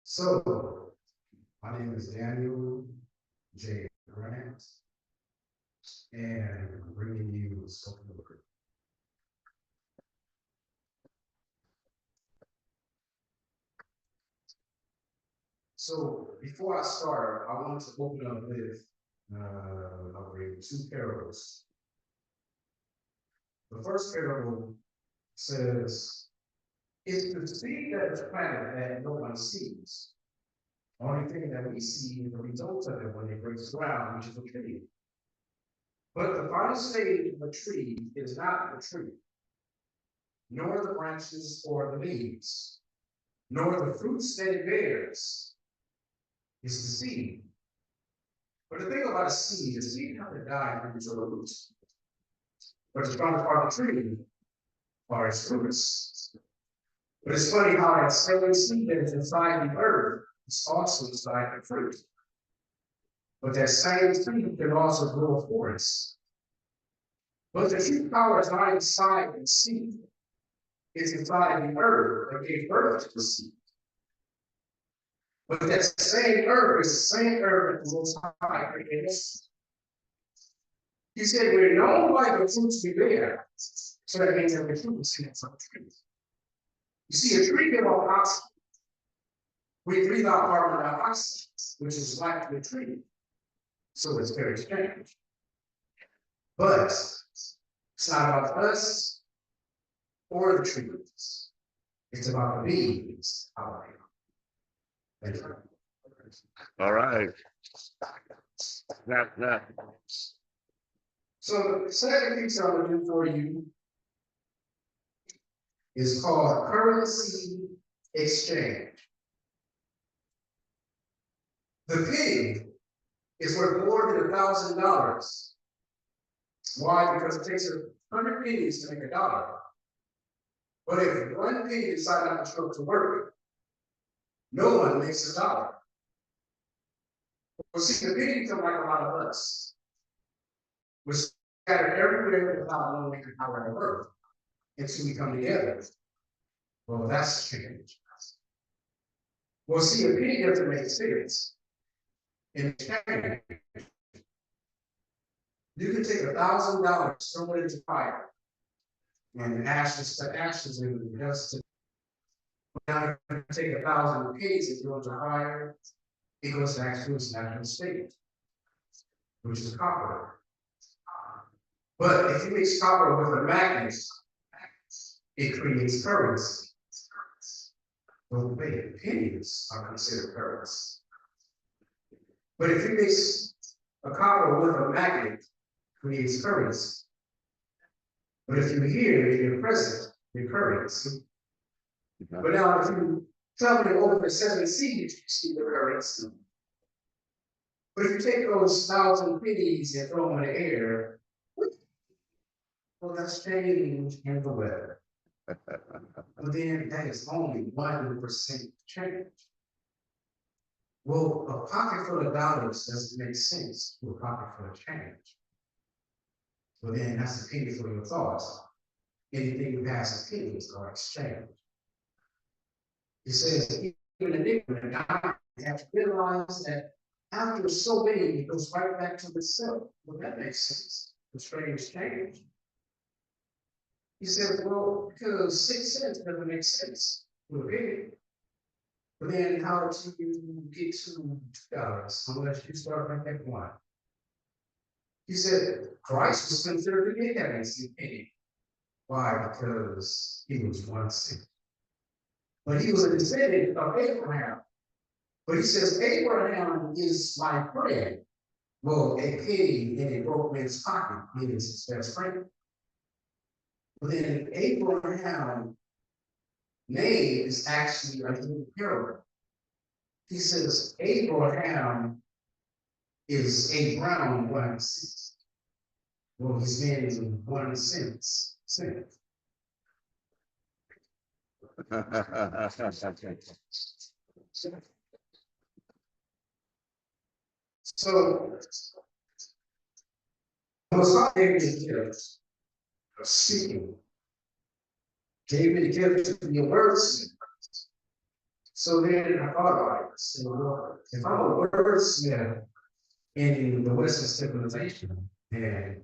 So, my name is Daniel J. Grant, and I'm bringing you spoken word. So, before I start, I want to open up with two parables. The first parable says, "It's the seed that is planted that no one sees. The only thing that we see is the results of it when it breaks ground, which is a tree. But the final stage of a tree is not the tree, nor the branches or the leaves, nor the fruits that it bears. It's the seed. But the thing about a seed is seed has to die from its roots. But the strongest part of the tree are its roots. But it's funny how that same seed that is inside the earth is also inside the fruit. But that same seed can also grow a forest. But the true power is not inside the seed. It's inside the earth that gave birth to the seed. But that same earth is the same earth that was high created. He said, we're known by the fruits we bear. So that means that the fruits in some trees. You see, a tree gives off oxygen. We breathe out carbon dioxide, which is like the tree. So it's very strange. But it's not about us or the trees. It's about the bees. All right. So the second piece I'm going to do for you is called currency exchange. The pig is worth more than $1,000. Why? Because it takes 100 pennies to make $1. But if one pig decides not to show up to work, no one makes $1. Well, see, the pig become like a lot of us. We're scattered everywhere without knowing how to work until we come together. Well, that's change. Well, see, a pig doesn't make sense. In exchange, you can take $1,000, throw it into fire, and ashes to ashes and the dust to. Now, if you take 1,000 pigs and throw it into fire, it goes back to its natural state, which is copper. But if you mix copper with a magnet, it creates currency. Well, wait, pennies are considered currency. But if you mix a copper with a magnet, it creates currency. But if you hear in your present, your currency. But now if you travel over the 7 seas, you see the currency. But if you take those 1,000 pennies and throw them in the air, well, that's change in the weather. But then that is only 1% change. Well, a pocket full of dollars doesn't make sense to a pocket full of change. Well, then that's a penny for your thoughts. Anything past a penny is exchange. It says, even a nickel and a dime, you have to realize that after so many, it goes right back to itself. Well, that makes sense. The strange change. He said, well, because 6 cents doesn't make sense to a penny. But then how do you get to $2 unless you start right at 1? He said, Christ was considered to be a penny. Why? Because he was 1 cent. But he was a descendant of Abraham. But he says, Abraham is my friend. Well, a penny in a broke man's pocket means his best friend. But then Abraham name is actually a little parable. He says, Abraham is a brown 1 cent. Well, his name is 1 cent. So, Messiah gave me the gift of speaking, gave me the gift to be a wordsmith. So then I thought about it. So, well, if I'm a wordsmith in the Western civilization, and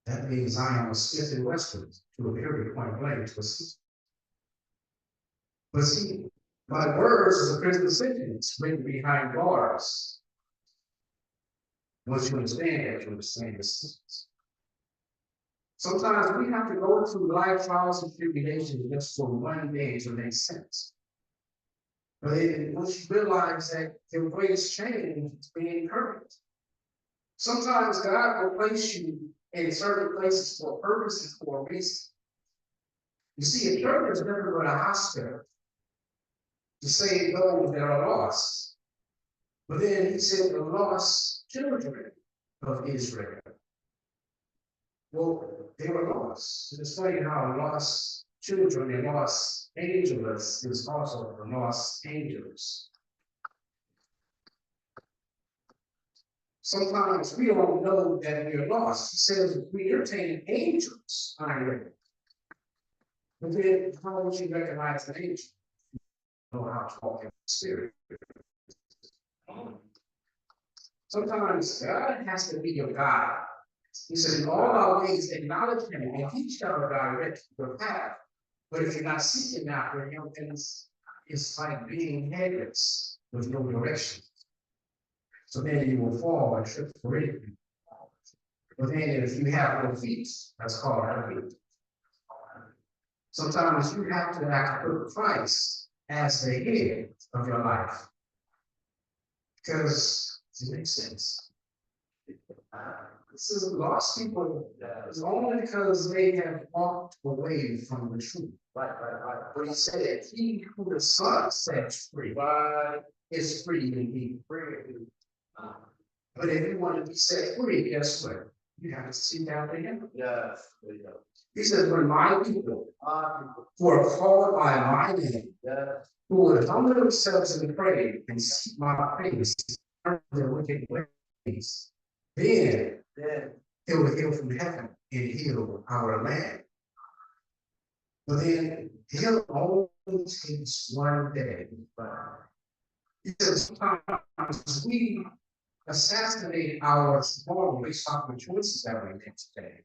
that means I am a Smith in Western to a very point blank to a C. But see, my words is a prison sentence written behind bars. Once you understand that, you understand the sentence. Sometimes we have to go through life trials and tribulations just for one day to make sense. But then once you realize that your greatest change is being encouraged. Sometimes God will place you in certain places for a purpose and for a reason. You see, a church is never but a hospital to save those that are lost. But then he said the lost children of Israel. Well, they were lost. It's funny how lost children and lost angels is also the lost angels. Sometimes we don't know that we're lost. He says we entertain angels on. But then how would you recognize an angel? You know how to walk in the spirit. Sometimes God has to be your guide. He said, in all our ways, acknowledge him, and he shall direct your path. But if you're not seeking after him, then it's like being headless with no direction. So then you will fall and trip for it. But then if you have no feet, that's called a feet. Sometimes you have to put Christ as the head of your life. Because it makes sense. This is lost people, it's only because they have walked away from the truth. Right. But he said, he who the Son sets free is free indeed. But if you want to be set free, guess what? You have to seek after him. Yes. He says, when my people who are called by my name, who will humble themselves and pray and seek my face, turn their wicked ways, then he will heal from heaven and heal our land. But then he'll only takes one day. He says sometimes we assassinate our tomorrow based off the choices that we make today.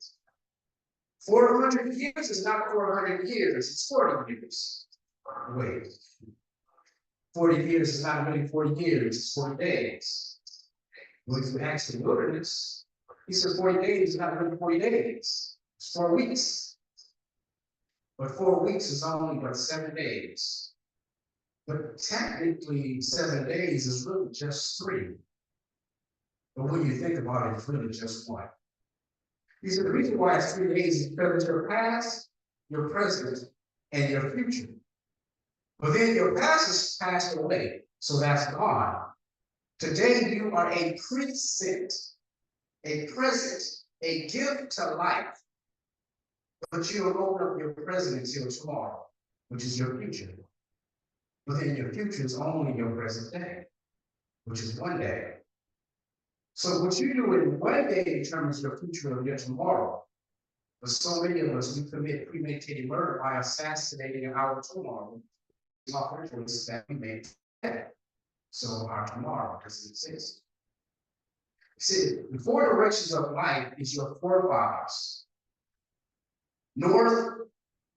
400 years is not 400 years, it's 40 years. Wait. 40 years is not really 40 years, it's 40 days. Well, if you ask the wilderness, he says 40 days is not really 40 days, it's 4 weeks. But 4 weeks is only but 7 days. But technically, 7 days is really just 3. But when you think about it, it's really just 1. He said the reason why it's 3 days is because it's your past, your present, and your future. But then your past is passed away, so that's gone. Today you are a present, a gift to life. But you don't open up your present until tomorrow, which is your future. But then your future is only your present day, which is 1 day. So what you do in 1 day determines your future of your tomorrow. But so many of us, we commit premeditated murder by assassinating our tomorrow. Our choices that we made today. So our tomorrow doesn't exist. See, the 4 directions of life is your forefathers. North,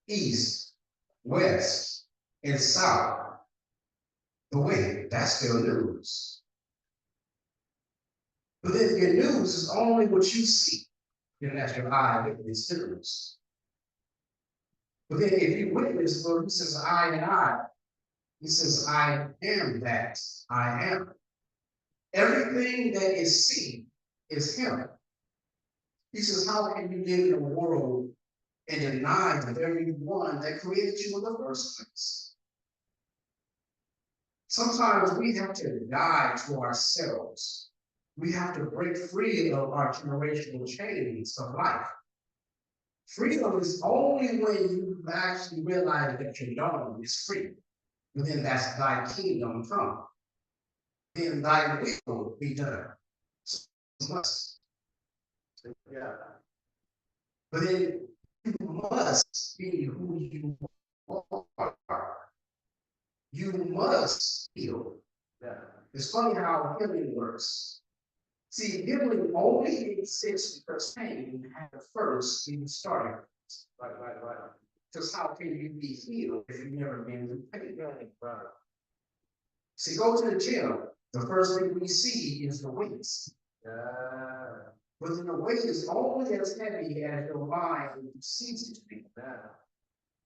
east, west, and south. But wait, that's still news. But then your news is only what you see. Then that's your eyewitness news. But then if you witness, Lord, he says, I and I. He says, I am that I am. Everything that is seen is him. He says, how can you live in a world and deny the very one that created you in the first place? Sometimes we have to die to ourselves. We have to break free of our generational chains of life. Freedom is only when you actually realize that your dome is free. And then that's thy kingdom come. Then thy will be done. So must. Yeah. But then you must be who you are. You must heal. It's funny how healing works. See, healing only exists because pain had first been started. Right. Because how can you be healed if you've never been in pain? Right. See, go to the gym. The first thing we see is the weights. But then the weight is only as heavy as your mind sees it to be.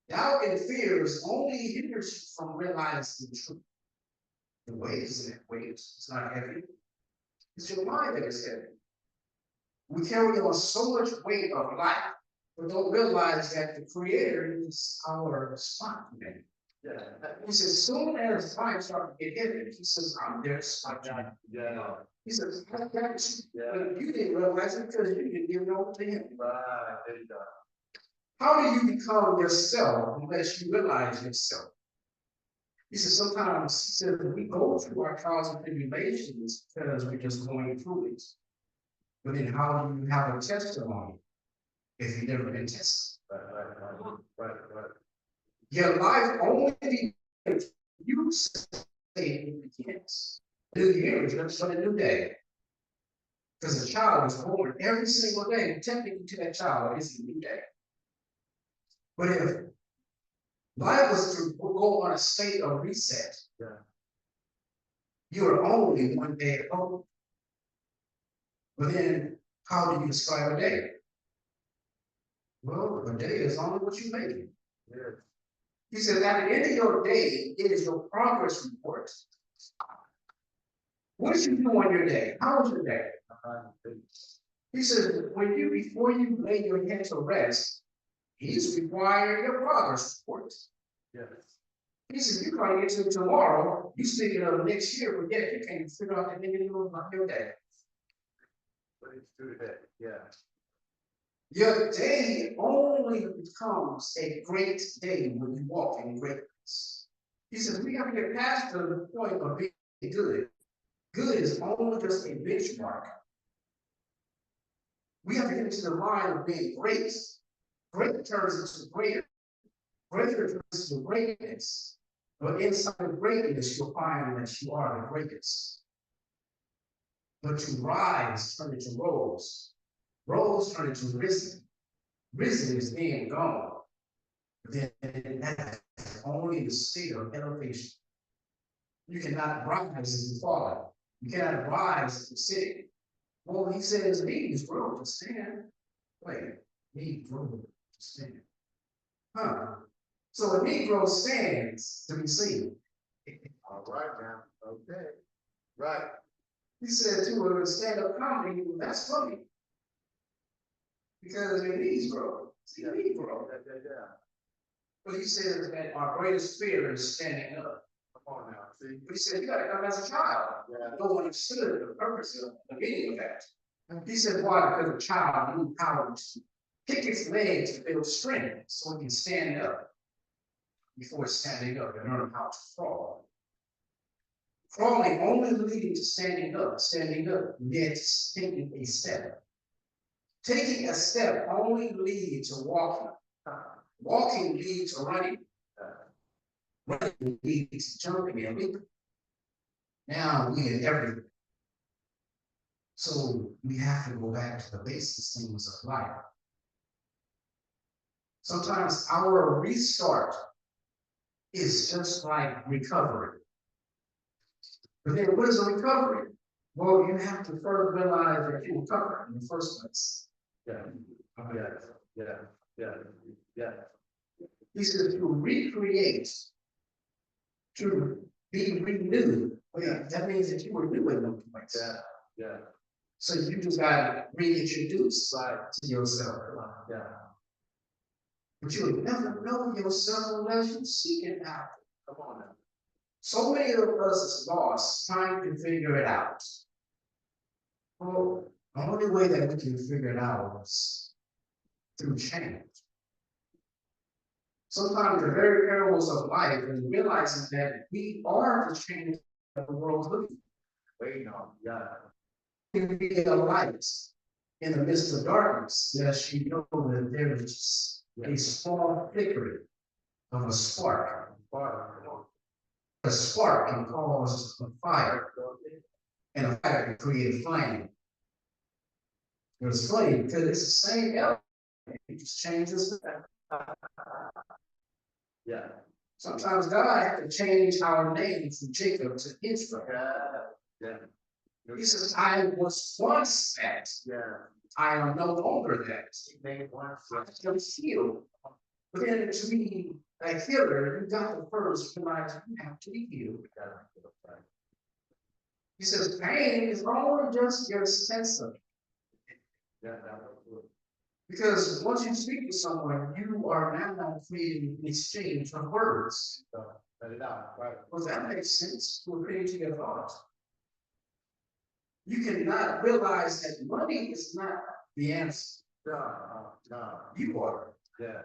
Doubt and fears only hinders you from realizing the truth. The weight isn't weight, it's not heavy. It's your mind that is heavy. We carry on so much weight of life, but don't realize that the Creator is our responsibility. He says, as soon as life starts to get heavy, he says, I'm there to spot you. He says, I got you. But you didn't realize it because you didn't give it over to him. How do you become yourself unless you realize yourself? He says, sometimes he says, we go through our trials and tribulations because we're just going through it. But then how do you have a testimony if you've never been tested? Right. Your life only begins, you say it begins. New year is just a new day. Because a child is born every single day, technically to that child is a new day. But if life was to go on a state of reset, you are only one day at home. But then how do you describe a day? Well, a day is only what you make it. He said, at the end of your day, it is your progress report. What did you do on your day? How was your day? He said, before you lay your head to rest, he's requiring your progress report. He said, you're going to get to tomorrow, you speaking of next year, but yet you can't figure out the beginning of your day. Your day only becomes a great day when you walk in greatness. He says, we have to get past the point of being good. Good is only just a benchmark. We have to get into the line of being great. Great turns into greater. Greater turns into greatness. But inside of greatness, you'll find that you are the greatest. But to rise turn into rose. Rose turn into risen. Risen is being gone. Then that's only the state of elevation. You cannot rise as you fall. You cannot rise as you sit. Well, he says, knees grow to stand. Wait, knees grow to stand. So a Negro stands to be seen. All right, now. Okay. Right. He said to a stand-up comedy, that's funny. Because your knees grow. See, your knees grow. But he says that our greatest fear is standing up. Come on now. See? But he said, you got to come as a child. No one understood the purpose of the meaning of that. He said, why? Because a child needs power to kick its legs to build strength so it can stand up. Before standing up and learn how to crawl. Crawling only leading to standing up, yet taking a step. Taking a step only leads to walking. Walking leads to running. Running leads to jumping and leaping. Now we in everything. So we have to go back to the basic things of life. Sometimes our restart is just like recovery. But then what is a recovery? Well, you have to first realize that you recovered in the first place. He says to recreate, to be renewed. Well, that means that you were new in the place. So you just gotta reintroduce to yourself. But you'll never know yourself unless you seek it out. Come on now. So many of us is lost trying to figure it out. Well, the only way that we can figure it out is through change. Sometimes the very perils of life is realizing that we are the change that the world's looking for. Wait, no, You can be a light in the midst of darkness, yes, you know that there is a small flickering of a spark. a spark can cause a fire, and a fire can create a flame. It's funny because it's the same element. It just changes. Yeah. Sometimes God had to change our name from Jacob to Israel. Yeah. He says, I was once that. Yeah. I am no longer that. Made one. I am healed. But then to be a healer, you got to first realize you have to be healed. He says, pain is only just your sense of it. Yeah. Because once you speak to someone, you are now creating an exchange of words. Let it out. Right. Well, that makes sense. We're creating your thoughts. You cannot realize that money is not the answer. No. You are. Yeah.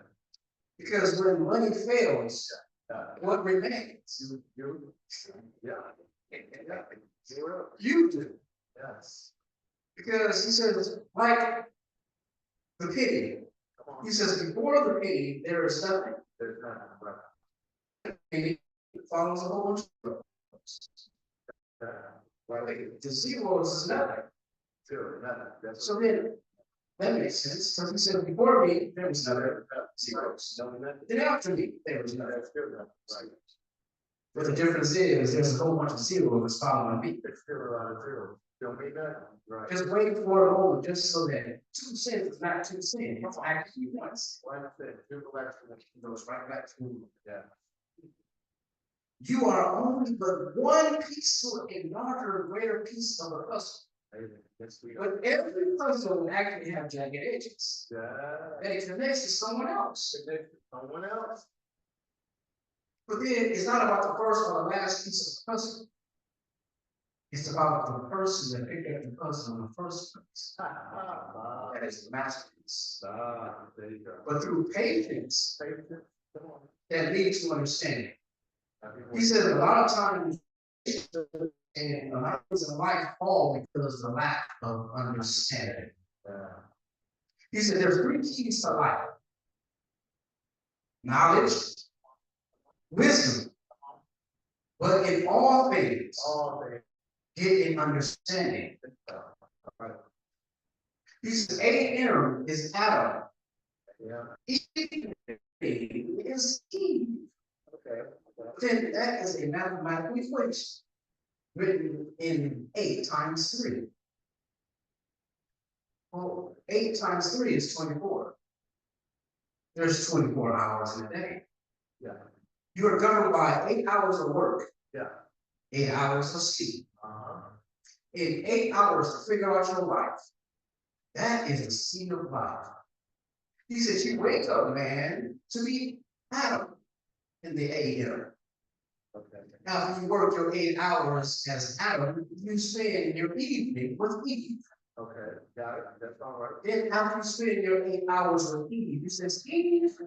Because when money fails, what remains? You. Yeah. You do. Yes. Because he says, like the pity. He says, before the pity, there is nothing. There's nothing. It follows a whole bunch of rules. The zeros is nothing. So then, that makes sense. So he said, before me, there was nothing. Zeros. Then after me, there was nothing. But the difference is, there's a whole bunch of zeros following me. Just wait for a moment, just so that 2 cents is not 2 cents. It's actually 1 cent. Goes right back to you are only but one piece to a larger, greater piece of a puzzle. But every puzzle will actually have jagged edges. And it connects to someone else. But then it's not about the first or the last piece of the puzzle. It's about the person that picked up the puzzle in the first place. That is the masterpiece. But through patience, that leads to understanding. He said a lot of times, and a lot of things in life fall because of the lack of understanding. He said there's 3 keys to life: knowledge, wisdom, but in all things, get an understanding. He says A.M. is Adam. Eve is Eve. Then that is a mathematical equation written in 8 times 3. Well, 8 times 3 is 24. There's 24 hours in a day. You are governed by 8 hours of work. 8 hours of sleep. In 8 hours to figure out your life. That is the seed of life. He says you wake up, man, to be Adam in the a.m. After you work your 8 hours as Adam, you spend your evening with Eve. Got it. That's all right. Then after you spend your 8 hours with Eve, you says, Eve,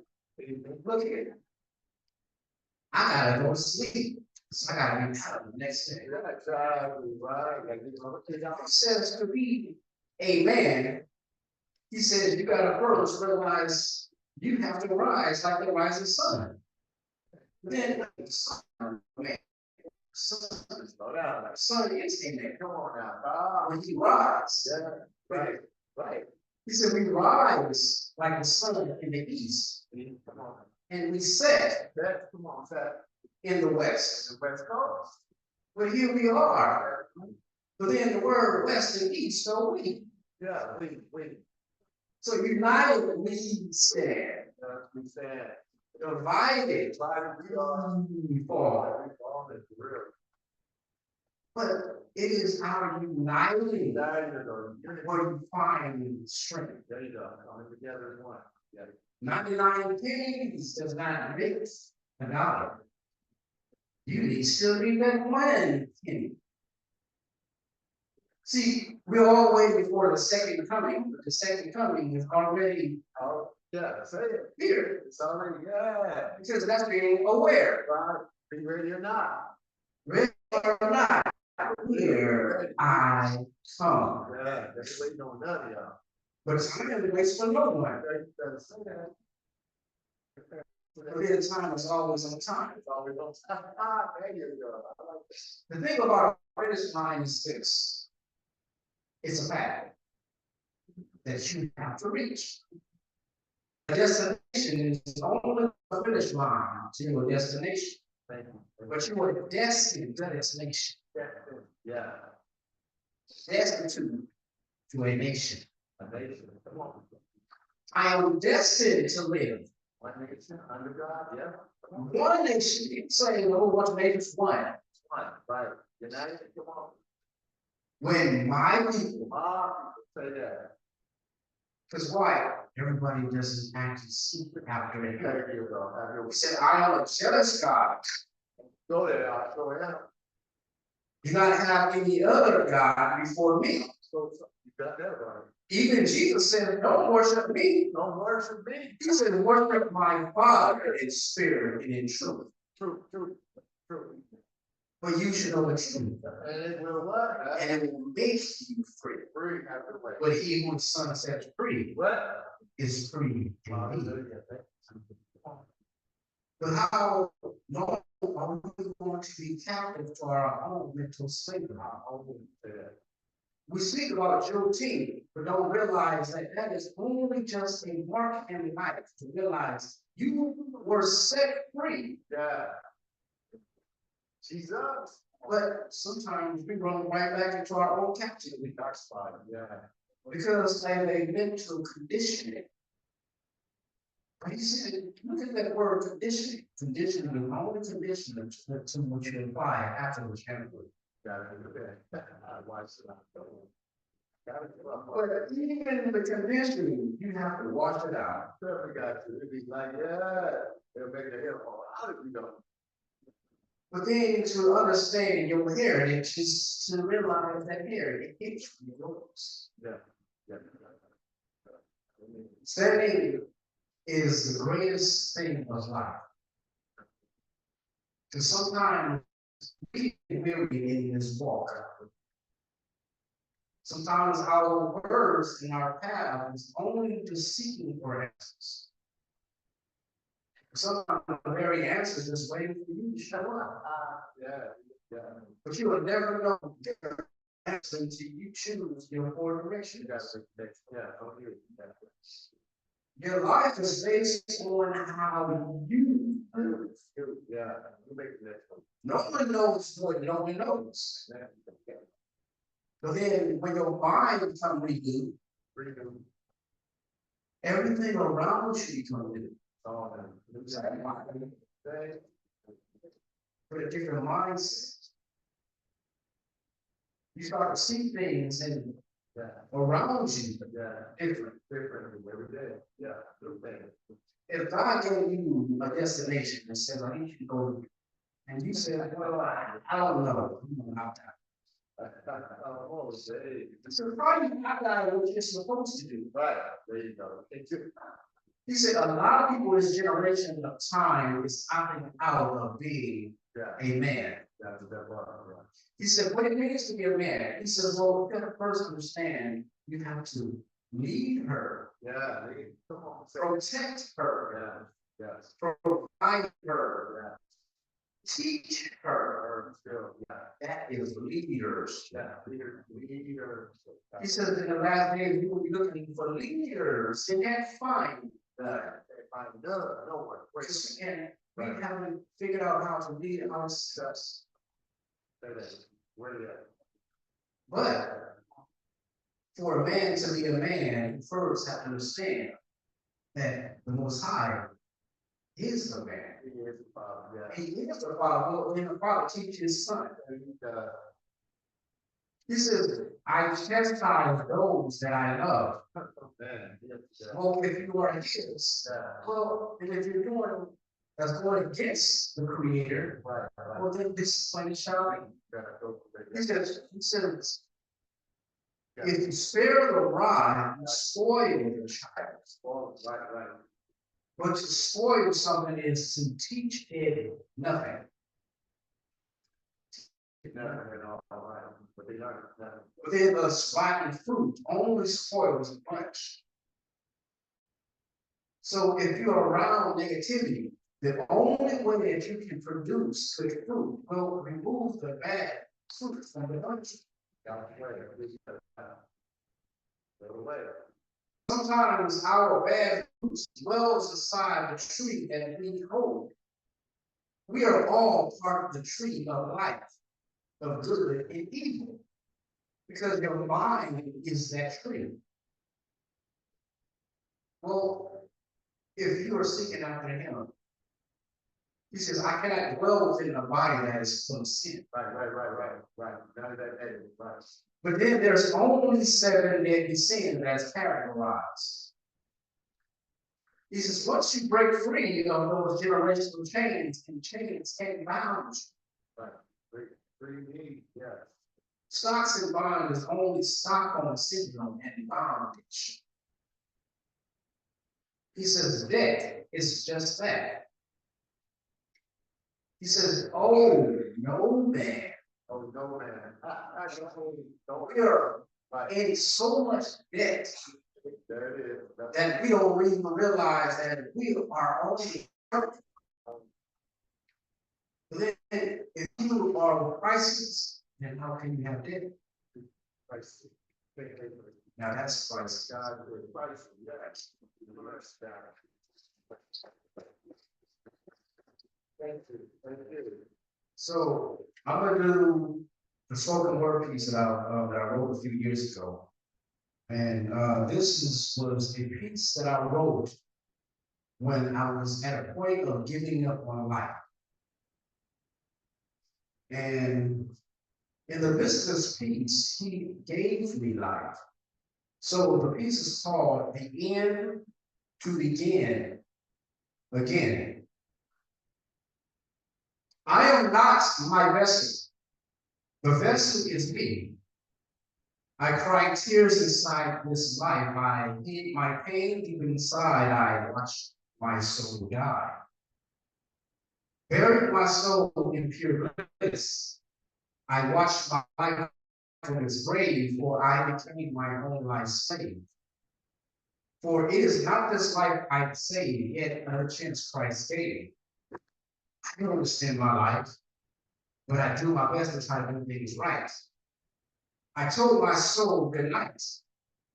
look here. I gotta go to sleep. So I gotta be Adam the next day. He says to be a man, he says you gotta first realize you have to rise like the rising sun. Then man, sun is a man. Come on now. When he rises, right. He said we rise like the sun in the east. And we set in the west. Coast. But here we are. But then the word west and east are we. We. So united we stand. We stand. Divided we fall. But it is our uniting where you find strength. There you go. Coming together as one. 99 pennies does not make a dollar. You need still need that 1 penny. See, we're all waiting for the second coming, but the second coming is already Say it. here. It's already, Because that's being aware. Be ready or not. Ready or not, here I come. That's waiting on none of y'all. But time waits for no one. But then time is always on time. It's always on time. Ah, there you go. I like that. The thing about a finish line is this. It's a path that you have to reach. A destination is only a finish line to your destination. Thank you. But you are destined to that destination. Yeah. Destined to a nation. A nation. Come on. I am destined to live. One nation under God. Yeah. One nation. People say, no, what nation's one? One. Right. United. Come on. When my people, Say that. because why? Everybody doesn't act in secret after it. There you go. We said, I am a jealous God. Go there. Go ahead. Do not have any other God before me. So you got that right. Even Jesus said, don't worship me. Don't worship me. He said, worship my Father in spirit and in truth. True. But you should know the truth. And it will what? And it will make you free. Free after way. But he who the Son sets free What? is free indeed. Hallelujah. But how long are we going to be captive to our own mental slavery? We speak about Juneteenth, but don't realize that that is only just a mark in life to realize you were set free. Yeah. Jesus. But sometimes we run right back into our own captivity. Dark spot. Yeah. Because of a mental conditioning. But he said, look at that word conditioning. Conditioning is only conditioning to what you imply after the category. Got it. Okay. I watched it. Got it. But even the conditioning, you have to wash it out. We got to. It'd be like, yeah, they'll make the hair fall out if you don't. But then to understand your heritage is to realize that heritage is yours. Yeah. Standing is the greatest thing of life. Because sometimes we get weary in this walk. Sometimes our words in our path is only just seeking for answers. Sometimes the very answer is just waiting for you to show up. Yeah. But you will never know the answer until you choose your core direction. Your life is based on how you live. Yeah. You make the next one. No one knows what no one knows. But then when your mind becomes renewed, everything around you becomes new. With a different mindset. You start to see things and around you different every day. Yeah. If God gave you a destination and said, I need you to go, and you said, well, I don't know. So probably not that what you're supposed to do. Right. There you go. He said a lot of people in this generation of time is opting out of being a man. He said, what it means to be a man. He says, well, you got to first understand you have to lead her. Yeah. Protect her. Yeah. Yes. Provide her. Teach her. That is leaders. Yeah. Leaders. He says in the last days, you will be looking for leaders. You can't find nowhere. We haven't figured out how to lead ourselves. But for a man to be a man, you first have to understand that the Most High is the man. He is the Father. Yeah. He is the Father. When the Father teaches his Son, he says, I chastise those that I love. Well, if you are his, well, and if you're doing that's going against the Creator, well, then discipline shall be. He says, if you spare the rod, you spoil the child. But to spoil something is to teach it nothing. But then the rotten fruit only spoils a bunch. So if you're around negativity, The only way that you can produce good fruit will remove the bad fruit from the bunch. Sometimes our bad fruit dwells aside the tree that we hold. We are all part of the tree of life, of good and evil, because your mind is that tree. Well, if you are seeking after him, he says, I cannot dwell within a body that is full of sin. Right. But then there's only 7 deadly sins that's categorized. He says, once you break free of those generational chains, and chains can't bound you. Right. Free, yeah. Stocks and bonds is only Stockholm syndrome and bondage. He says, debt is just that. He says, oh, no man. Oh, no man. We are in so much debt that we don't even realize that we are only. Then, if you are crisis, then how can you have debt? Now that's crisis. God with Christ. Yes. Thank you. So I'm gonna do the spoken word piece that I wrote a few years ago, and this was a piece that I wrote when I was at a point of giving up on life. And in the midst of this piece, he gave me life. So the piece is called "The End to Begin Again." I am not my vessel. The vessel is me. I cry tears inside this life. I hid my pain deep inside. I watched my soul die. Buried my soul in pure bliss. I watched my life from its grave, for I became my own life's slave. For it is not this life I saved, yet another chance Christ gave. I don't understand my life, but I do my best to try to do things right. I told my soul good night.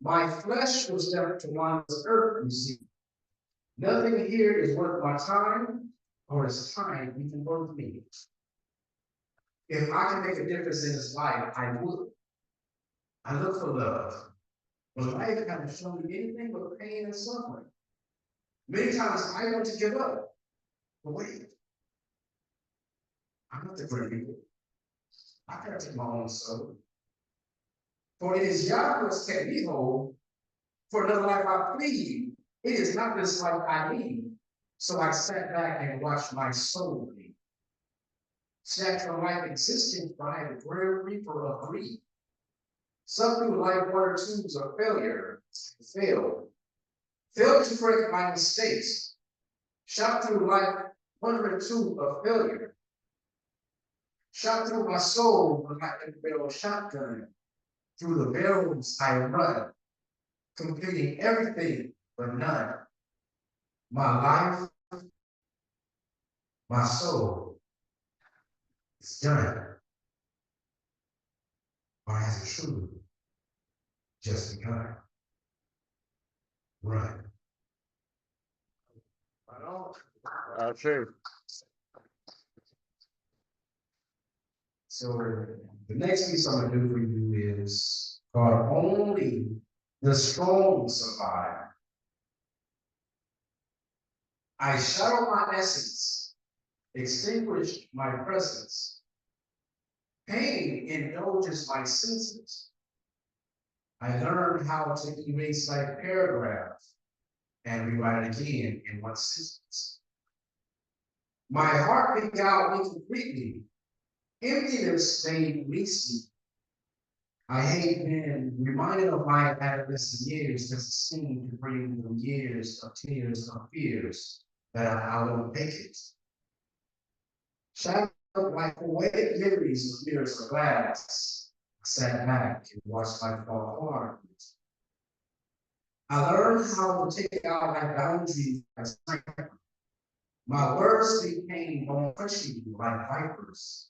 My flesh was left to wander this earth, you see. Nothing here is worth my time, or is time even worth me. If I can make a difference in this life, I would. I look for love. But life hasn't shown me anything but pain and suffering. Many times I want to give up. But wait, I'm not the great. I can't take my own soul. For it is Yahweh who has kept me whole. For another life I plead. It is not this life I need. So I sat back and watched my soul bleed. Snatched from life existence by the grim reaper of greed. Some through life one or twos of failure, failed to correct my mistakes. Shot through life 102 of failure. Shot through my soul like a barrel shotgun. Through the barrels I run, completing everything but none. My life, my soul is done. Or has it truly just begun? Run. Sure. So the next piece I'm gonna do for you is called "Only the Strong Survive." I shadow my essence, extinguish my presence. Pain indulges my senses. I learned how to erase like paragraphs and rewrite it again in one sentence. My heart began incompletely. Emptiness made me sleep. I hate being reminded of my adolescent years because it seemed to bring the years of tears of fears that I won't make it. Shadowed like poetic memories of mirrors of glass, I sat back and watched life fall apart. I learned how to take out my boundaries. My words became more pushy like vipers,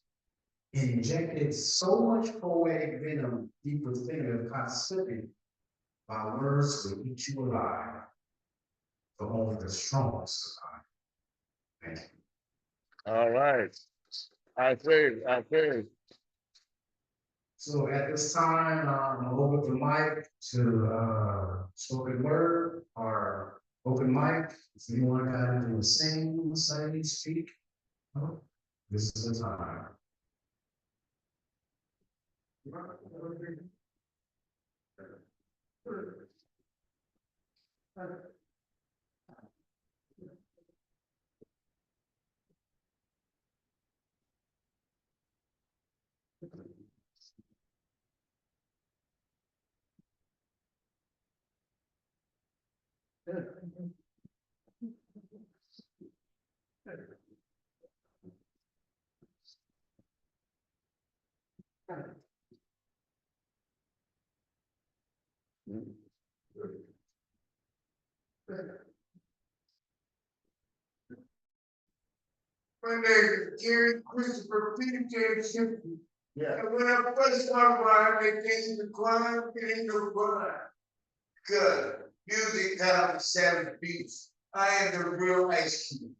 injected so much poetic venom deep within the caught slipping. My words will eat you alive, but only the strongest survive. Thank you. All right. I think. So at this time, I'm over the mic to spoken word or open mic. If anyone got anything to sing, say, speak, oh, this is the time. My name is Gary Christopher Peter Simpson. Yeah. And when I first started writing, they came to crime, it ain't no crime. Good. Music time is 7 beats. I am the real Ice Cube.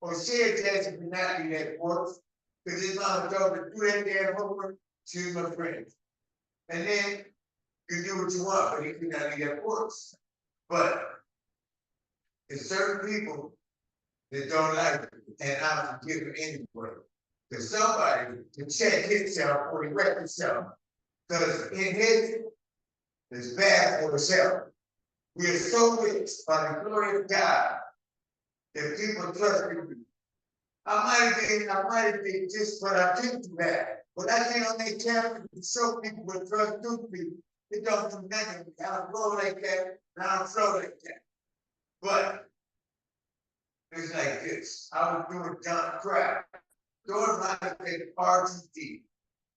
Or say it as if not do that work. Because it's not a job to do that damn homework to my friends. And then you do what you want, but if you're not do that works. But there's certain people that don't like it, and I forgive them anyway. Because somebody can check himself or erect himself. Because in his, it's bad for himself. We are so rich by the glory of God that people trust me. I might have been just what I did to that. But I get on their camera to show people what trust do people. It don't do nothing. I don't flow like that, and I don't flow like that. But it's like this. I was doing dumb crap. Doing my RTD.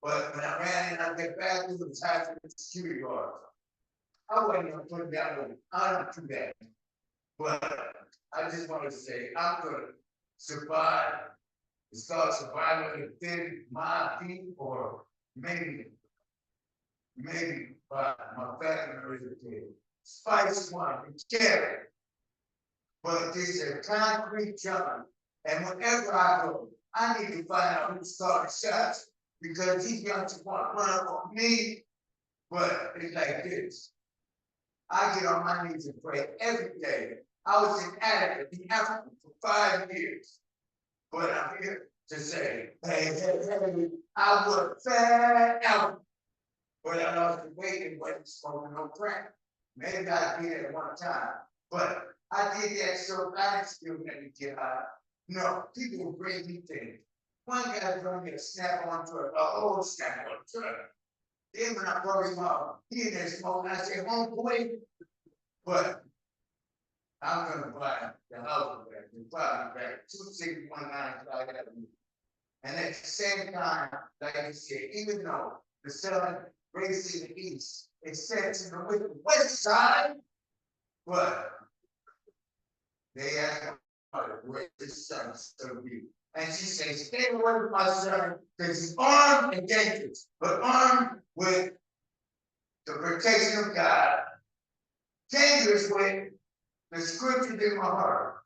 But when I ran in, I get back to the time of the security guards. I wasn't gonna put that on. I don't do that. But I just want to say I'm gonna survive. It's called surviving within my feet, or maybe by my family members are dead. Spice one, carry. But this is a concrete jungle. And whenever I go, I need to find out who started shots, because these youngsters want to run up on me. But it's like this. I get on my knees and pray every day. I was an addict in Africa for 5 years. But I'm here to say, hey, I was fat out. But I lost the weight and wasn't smoking no crack. Maybe I did it at one time. But I did that so I didn't still let me get high. No, people will bring me things. One guy brought me a snap-on truck, an old snap-on truck. Then when I brought him out, he in there smoking. I said, homeboy, but I'm gonna buy the house back, the property back, 2619 Griffith Avenue. And at the same time, like I said, even though the sun raised in the east, it sets in the west side, but they asked where the sun still be. And she says, stay away from my son, because he's armed and dangerous, but armed with the protection of God, dangerous with the scriptures in my heart.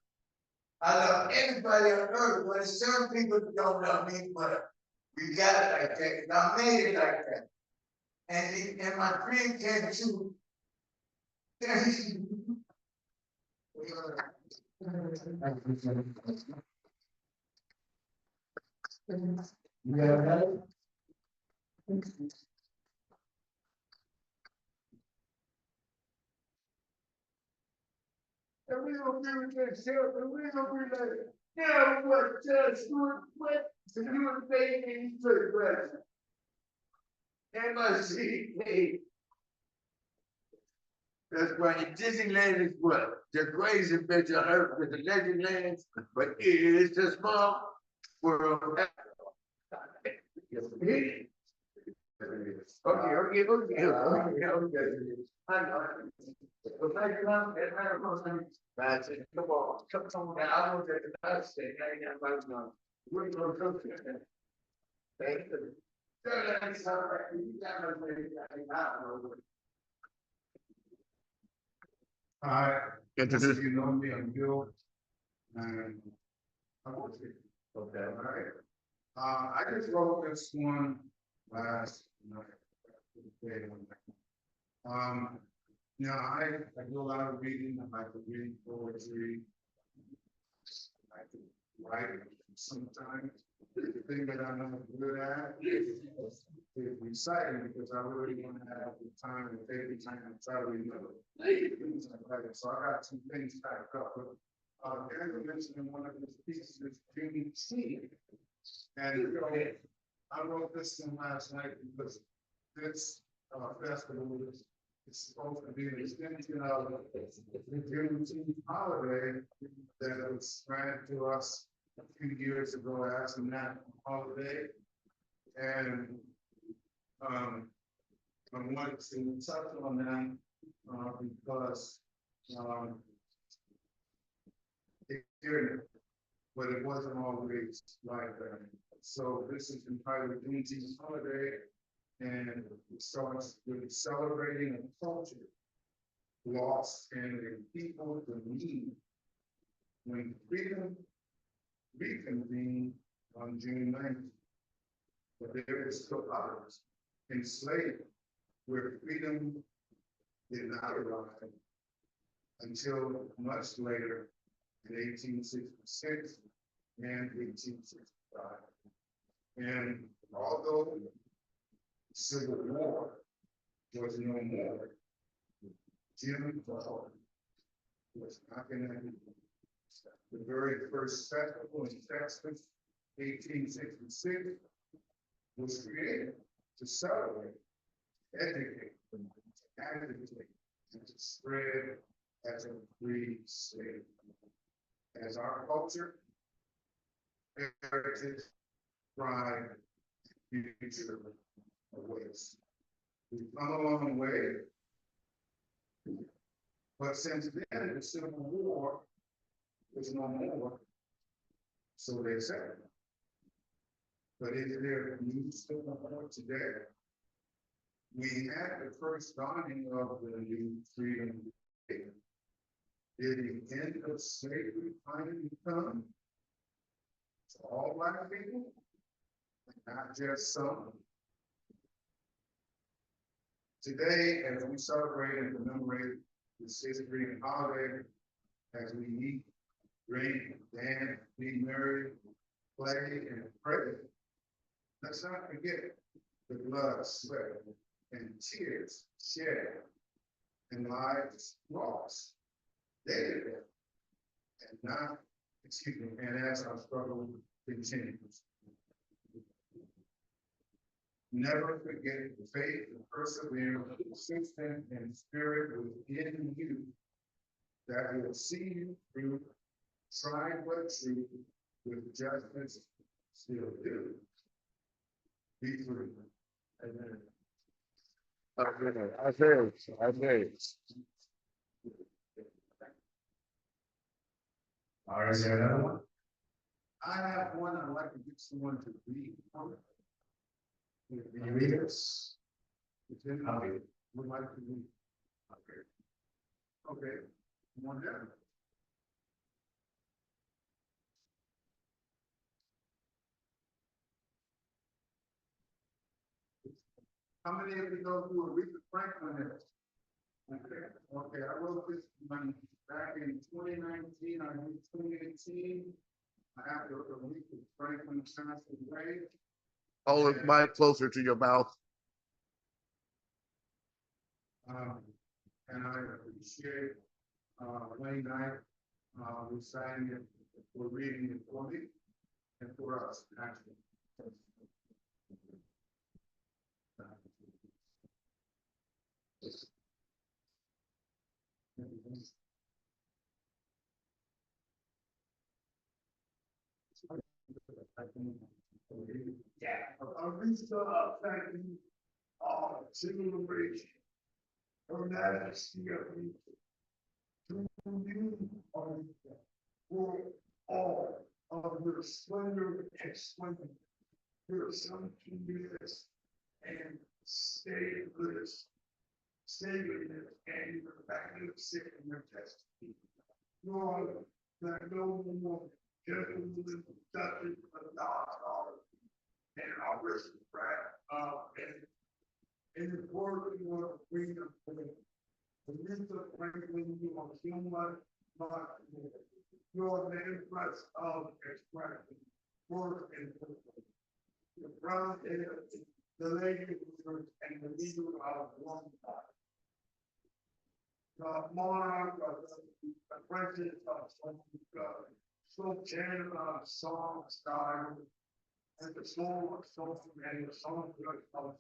I love everybody on earth, but there's certain people that don't love me, but we got it like that, and I made it like that. And my dream came true. Yeah. And we gonna be with that self, and we gonna be like, yeah, what just what to do with faith in church, right? MIC, that's why Disneyland is what? The greatest adventure on earth with the legend lands, but it is a small world. I know. But thank you, man. That's it. Come on. Now, I was at the United States. I ain't got my money. We're gonna go to it. Thank you. That's all right. You got no way. I ain't got no way. Hi, Introduce. you know me, I'm Bill. And I want to, Okay. all right. I just wrote this one last night. Now I do a lot of reading, I like to read poetry. I like to write sometimes. The thing that I'm not good at is reciting, because I really want to have the time and take the time to try to remember. So I got some things backed up, but Damon mentioned in one of his pieces is Juneteenth. And I wrote this one last night because this festival is supposed to be an extension of the Juneteenth holiday that was granted to us a few years ago as a national holiday. And I wanted to touch on that because but it wasn't always like that. So this is entitled Juneteenth holiday, and it starts with celebrating a culture lost and a people in need when freedom reconvened on June 9th. But there is still others enslaved where freedom did not arrive until much later in 1866 and 1865. And although the Civil War was no more, Jim DeVaughn was knocking at the very first festival in Texas, 1866, was created to celebrate, educate, agitate, and to spread as a free state. As our culture, heritage, pride, and future awaits. We've come a long way, but since then, the Civil War was no more, so they said. But is there a new Civil War today? We had the first dawning of the new freedom. Did the end of slavery finally come to all Black people, not just some? Today, as we celebrate and commemorate this history and holiday, as we eat, drink, dance, be merry, play, and pray, let's not forget the blood, sweat, and tears shed and lives lost. They did it, and not, excuse me, and as our struggle continues. Never forget the faith and perseverance, persistence and spirit within you that will see you through, try but true, with justice still do. Be free. Amen. Isaiah. All right, is there another one? I have one I'd like to get someone to read. Can you read this? I'll read it. Would like to read. Okay. Come on down. How many of you know who Aretha Franklin is? Okay, I wrote this one back in 2019, I wrote 2018. After Aretha Franklin passed away. Hold the mic closer to your mouth. And I appreciate Wayne Knight reciting it, for reading it for me and for us, actually. Yeah. Aretha, thank you. celebration of majesty of you. To you are for all of your splendor and splendor, your son Jesus, and stay with us, and your magnificent and your destiny. Lord, that no more gentlemen, judges of God's and our risen bread, and the word of freedom, the midst of Franklin, you are human, but your name press of expression, word and purpose. The brown is the lady and the leader of one part. The monarch of the princes of God, so gentle of song style, and the soul of song and the song of soul.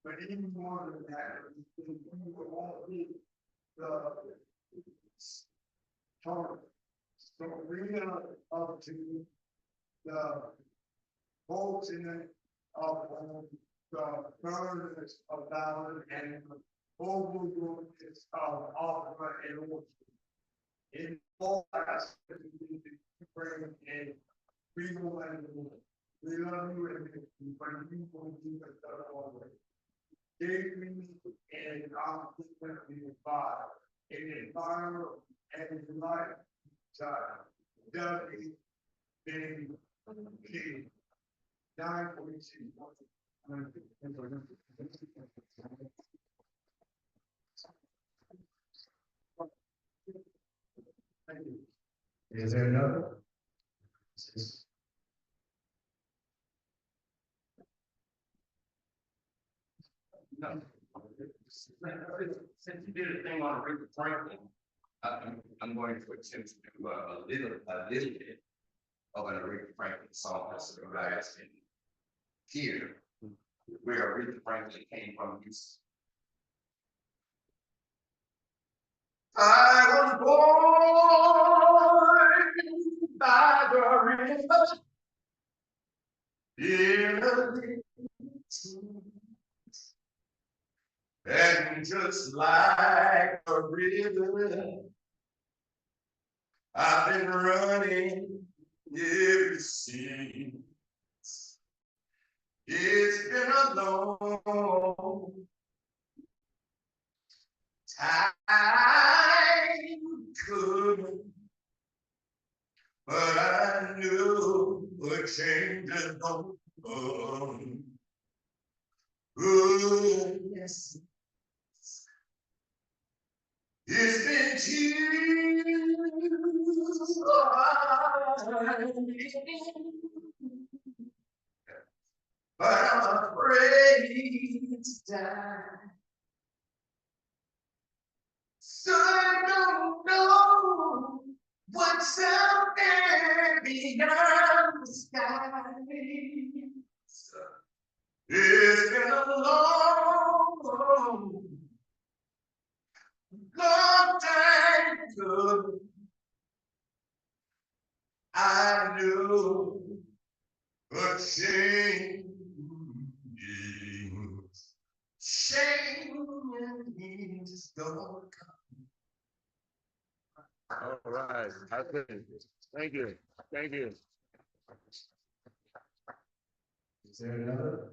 But even more than that, you will all be the charm. So read up to the folks in it of the burdens of valor and the overrules of opera and orchestra. In all aspects, we bring in freedom and we love you and when you will do the always. Gave me and I'm by an environment and life child. W. King 942. Thank you. Is there another? No. Since you did a thing on Aretha Franklin, I'm going to attempt to do a little bit of an Aretha Franklin song so you guys can hear where Aretha Franklin came from. I was born by the river in a and just like a river, I've been running ever since. It's been a long time coming, but I knew a change is going on. Oh, yes. It's been too hard, but I'm afraid to die. So I don't know what's out there beyond the sky. It's been a long time ago. I knew a change is gonna come. All right, I think. Thank you. Thank you. Is there another?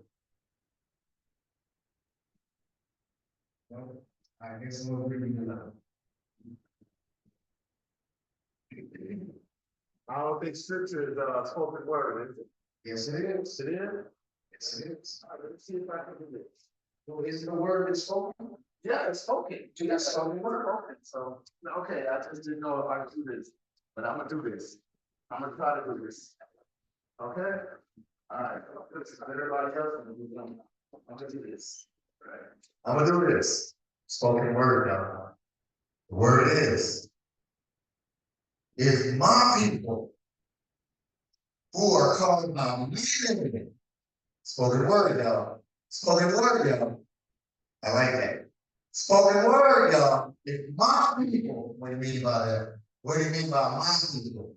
No, I guess we'll read it out. I don't think scripture is spoken word, is it? Yes, it is. It is? Yes, it is. All right, let's see if I can do this. So is the word that's spoken? Yeah, it's spoken. Yes, spoken word. Spoken. So, okay, I just didn't know if I could do this, but I'm gonna do this. I'm gonna try to do this. Okay? All right. Everybody else, I'm gonna do this. Right. I'm gonna do this. Spoken word, y'all. The word is my people who are called by my name. Spoken word, y'all. Spoken word, y'all. I like that. Spoken word, y'all. If my people, what do you mean by that? What do you mean by my people?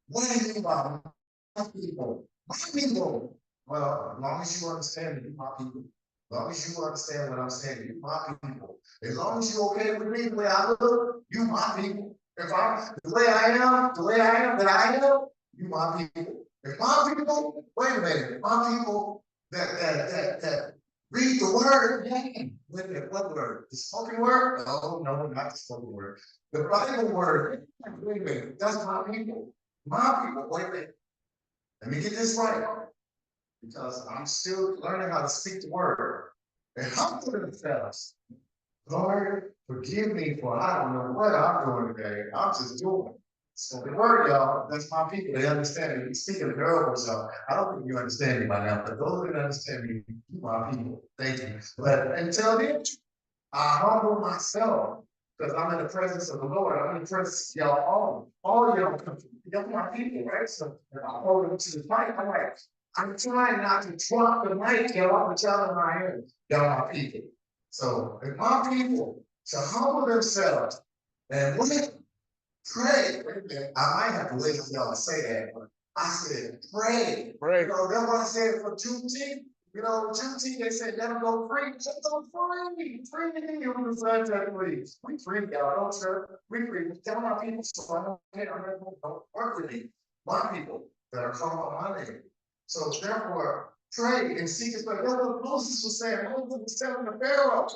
What do you mean by my people? My people. Well, as long as you understand that my people, long as you understand what I'm saying, you my people. As long as you okay with me the way I look, you my people. If I'm the way I am, that I am, you my people. If my people, wait a minute, if my people that read the word, wait a minute, what word? The spoken word? No, no, not the spoken word. The Bible word, wait a minute, that's my people. My people, wait a minute. Let me get this right. Because I'm still learning how to speak the word. And humble themselves. Lord, forgive me for I don't know what I'm doing today. I'm just doing it. So the word, y'all, that's my people. They understand me. We speak in parables, y'all. I don't think you understand me by now, but those that understand me, you my people. Thank you. But until then, I humble myself because I'm in the presence of the Lord. I'm in the presence of y'all all y'all come to me. Y'all my people, right? So I hold them to the mic. I'm trying not to drop the mic, y'all, but y'all in my ear. Y'all my people. So if my people to humble themselves and pray. I might have to wait for y'all to say that, but I said pray. Pray. You know, that's what I said for Juneteenth. You know, Juneteenth, they said let them go free. Let them go free. Free you from the sunshine, please. We free, y'all. Don't sir. We free. Tell my people so I don't work with me. My people that are called by my name. So therefore, pray and seek his face. That's what Moses was saying. Moses was telling the Pharaoh.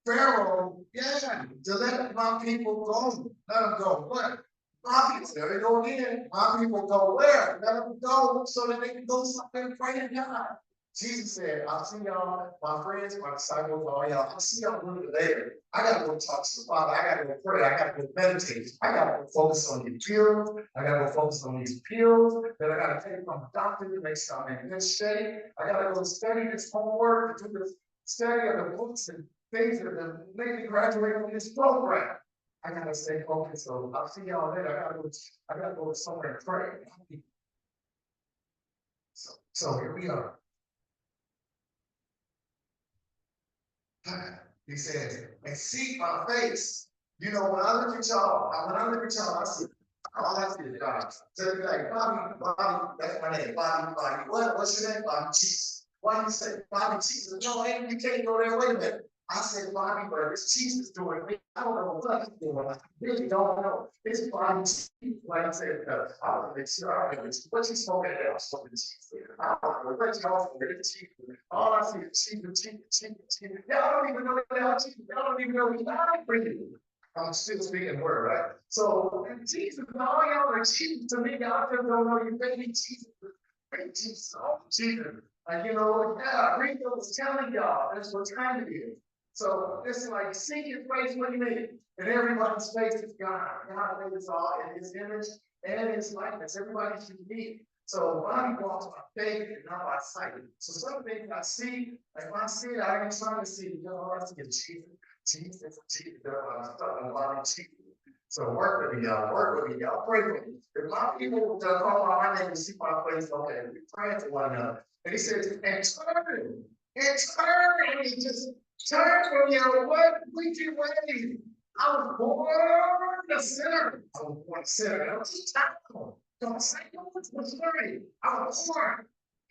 Pharaoh, yeah, to let my people go. Let them go. What? My people, there they go again. My people go where? Let them go so that they can go somewhere and pray to God. Jesus said, I'll see y'all, my friends, my disciples, all y'all. I'll see y'all a little bit later. I gotta go talk to the Father. I gotta go pray. I gotta go meditate. I gotta go focus on these pills. I gotta go focus on these pills that I gotta take from the doctor to make sure I'm in good shape. I gotta go study this homework, to do this study of the books and things that have made me graduate from this program. I gotta stay focused. So I'll see y'all later. I gotta go somewhere and pray. So here we are. He says, and seek my face. You know, when I look at y'all, I see all I see is God. So be like, Bobby, that's my name, Bobby. What's your name? Bobby Cheese. Why do you say Bobby Cheese? No, you can't go there. Wait a minute. I said Bobby, but this cheese is doing me. I don't know what he's doing. I really don't know. It's Bobby Cheese. Like I said, I want to make sure I know what you smoking there. I'm smoking cheese. I don't know what y'all smoking cheese. All I see is cheese. Y'all don't even know y'all cheese. Y'all don't even know what I'm bringing. I'm still speaking word, right? So Jesus, all y'all are cheese to me. Y'all just don't know you baby Jesus. Baby Jesus, oh Jesus. You know, yeah, Rico was telling y'all that's what time it is. So it's like seek his face when you mean. And everybody's face is God. God made us all in his image and in his likeness. Everybody's unique. So body walks by faith and not by sight. So some things I see, like if I see it, I ain't trying to see it. You know, I see Jesus. Jesus. So work with me, y'all. Work with me, y'all. Pray with me. If my people don't call my name and see my face, okay, we pray to one another. And he says, and turn, and just turn from your wicked ways. I was born a sinner. I was born a sinner. I was a child. Don't say no one's worried. I was born.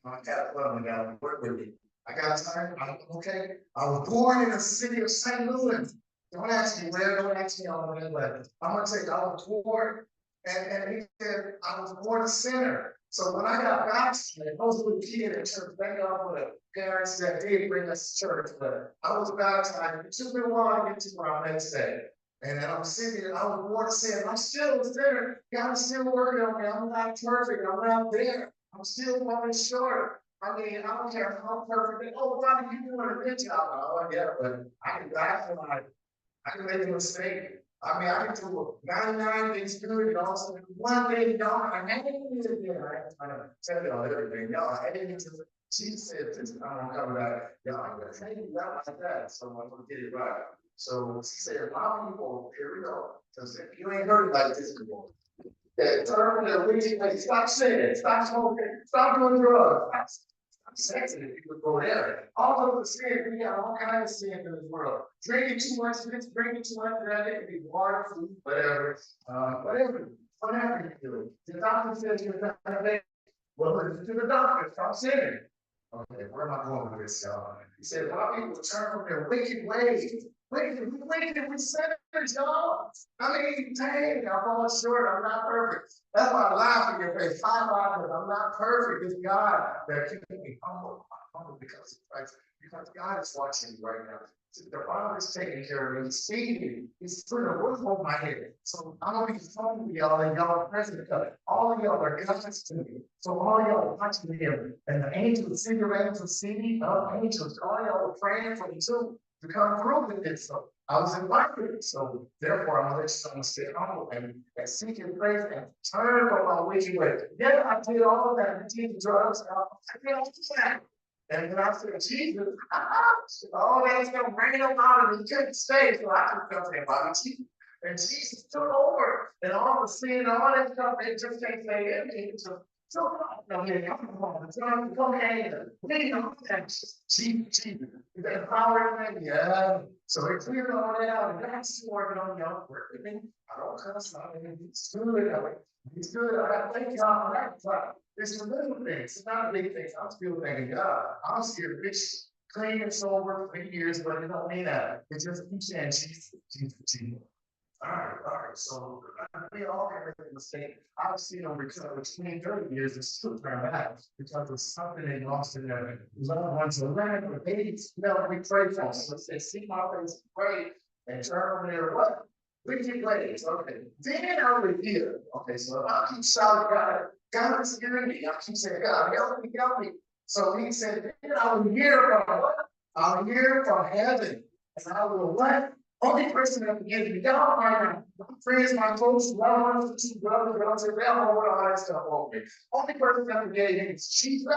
I got love now. Work with me. I got time. I'm okay. I was born in the city of St. Louis. Don't ask me where. Don't ask me all that. But I'm gonna tell you, I was born, and he said I was born a sinner. So when I got baptized, I was a little kid in church. Thank God for the parents that did bring us to church. But I was baptized. It took me a while to get to where I'm at today. And I'm sitting there, I was born a sinner. I'm still a sinner. God's still working on me. I'm not perfect. I'm not there. I'm still falling short. I mean, I don't care how perfect. Oh, Bobby, you doing a good job. Oh, yeah, but I can die for my. I can make a mistake. I mean, I can do 99 things good and also one thing, y'all. I hate it again. I tell y'all everything. Y'all, I hate it. She said this. I don't cover that. Y'all, I'm gonna hate you out like that. So I'm gonna get it right. So she said, a lot of people, here we go. Because if you ain't heard it like this before. That term that we stop sinning, stop smoking, stop doing drugs, stop sexing if people go there. All of the sin, we got all kinds of sin in this world. Drinking too much of this, drinking too much of that, it can be water, food, whatever, whatever you do. The doctor says you're not bad. Well, listen to the doctor, stop sinning. Okay, where am I going with this, y'all? He said, why people turn from their wicked ways? Wicked, we sinners, y'all. I mean, dang, I'm falling short, I'm not perfect. That's why I laugh in your face. I'm not perfect. It's God that keeps me humble. I'm humble because of Christ. Because God is watching me right now. The Father's taking care of me. He's feeding me. He's putting a roof over my head. So I'm gonna be phone to y'all and y'all are present because all of y'all are God's to me. So all y'all are watching me and the angels, senior angels, see me, angels, all y'all are praying for me too to come through with this. So I was invited. So therefore, I'm gonna let you stay humble and seek His grace and turn from my wicked way. Yeah, I did all of that. I did the drugs. I did all of that. And when I said, Jesus, oh, that's gonna rain on out of me, couldn't stay. So I just felt that body Jesus. And Jesus took over. And all the sin, all that stuff, they just can't say anything. So come on, come ahead. We know that Jesus, the power in yeah. So it cleared all that out, and that's working on y'all. I don't cuss, I mean, it's good. It's good. I thank y'all for that. But it's the little things. It's not big things. I'm still thanking God. I'm still rich, clean and sober for years, but it don't mean that. It just keeps saying Jesus, Jesus, Jesus. All right. So we all can make a mistake. I've seen them recover 20, 30 years and still turn back because of something they lost in their loved ones or land or babies. No, we pray for them. So they see my face, pray, and turn over there. What? Wicked ways. Okay. Then I would hear. Okay, so I keep shouting, God is hearing me. I keep saying, God, help me, help me. So he said, then I will hear from what? I'll hear from heaven. And I will what? Only person that can give me God right now. My friends, my close loved ones, two brothers, relatives, they don't know what all that stuff over me. Only person that can give me is Jesus.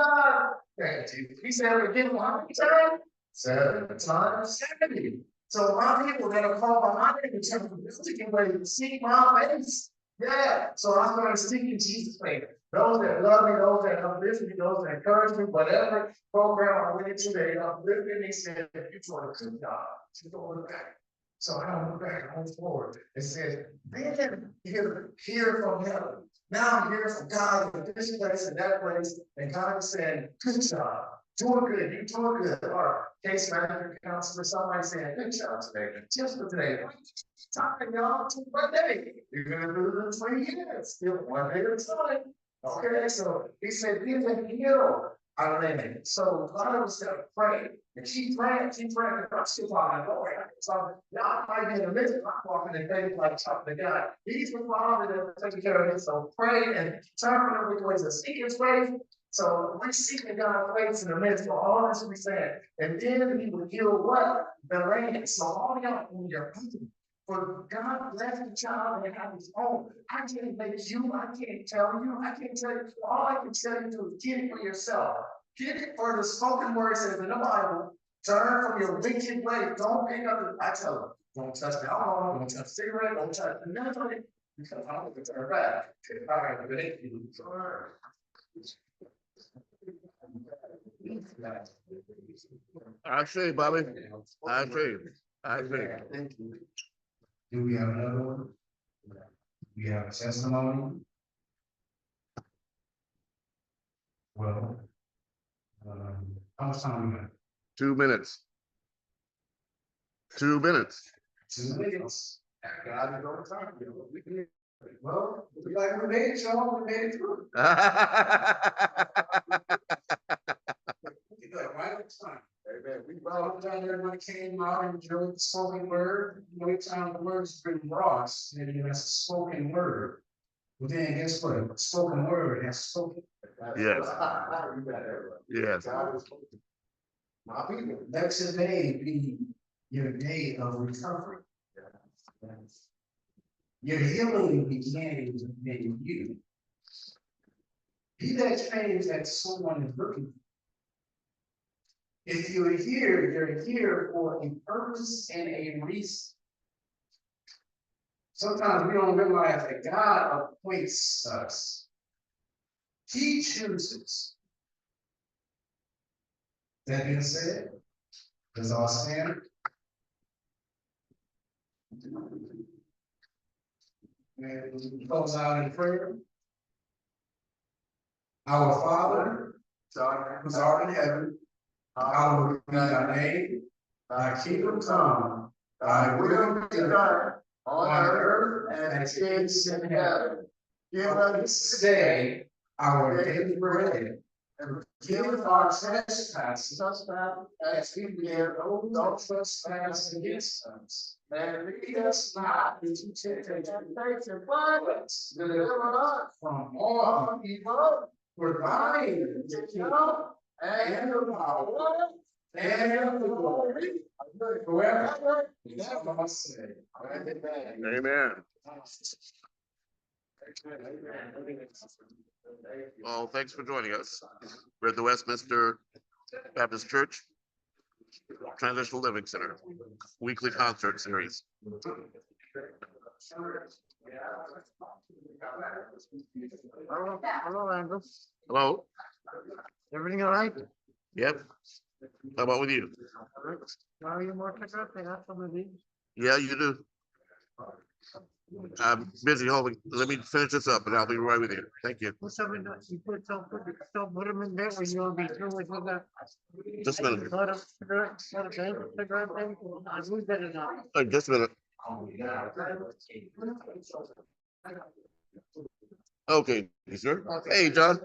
Thank you. He said, forgive him how many times? 7 times 70. So my people that are called behind me in terms of music and ready to seek my face. Yeah. So I'm going to seek in Jesus' face. Those that love me, those that uplift me, those that encourage me, whatever program I went into, they uplifted me, said, you're doing a good job. You don't look back. So I don't look back, I move forward. It says, then hear from heaven. Now I'm hearing from God in this place and that place, and God is saying, good job. Doing good, you're doing good. Or case manager, counselor, somebody saying, good job today. Just for today. Time, y'all, one day. You're gonna do it in 20 years. Still one day at a time. Okay, so he said, he's a hero. I mean, so a lot of us gotta pray and keep praying, I'm still talking to Lord. So y'all might be in the midst of walking in faith like talking to God. He's the Father that's taking care of it. So pray and turn from the wicked ways and seek His ways. So we're seeking God's ways in the midst of all this we said. And then He will heal what? The land. So all y'all in your people. For God left the child and have His own. I can't make you, I can't tell you, I can't tell you. All I can tell you is get it for yourself. Get it for the spoken word says in the Bible. Turn from your wicked way. Don't pick up the, I tell them, don't touch the alcohol, don't touch cigarette, don't touch nothing. Because I'm going to turn back. All right, but if you turn. I say, Bobby. I say. Thank you. Do we have another one? Do we have a testimony? Well, how much time we got? 2 minutes. 2 minutes. 2 minutes. God is over time. Well, we like we made it, y'all. We made it through. Right on time. We brought it down, everybody came out and enjoyed the spoken word. No time the word's been brought, and that's a spoken word. But then guess what? Spoken word has spoken. Yes. Yes. My people, let today be your day of recovery. Your healing begins in you. Be that change that someone is looking for. If you're here for a purpose and a reason. Sometimes we don't realize that God appoints us. He chooses. That being said, let's all stand. And close out in prayer. Our Father, who's art in heaven, hallowed be thy name, thy kingdom come, thy will be done on earth as it is in heaven. Give us this day our daily bread, and forgive our trespasses, as we forgive those who trespass against us. And lead us not into temptation, but deliver us from all evil. For thine is the kingdom, and the power, and the glory, forever. That's what I say. Amen. Well, thanks for joining us. We're at the Westminster Baptist Church Transitional Living Center, weekly concert series. Hello, Andrew. Hello? Everything all right? Yep. How about with you? Are you more picked up? They got some of these. Yeah, you do. I'm busy holding. Let me finish this up and I'll be right with you. Thank you. What's up with that? You put them in there when you'll be through with that. Just a minute. Let us figure it, let us figure it out. I moved that enough. Just a minute. Okay, sir. Hey, John.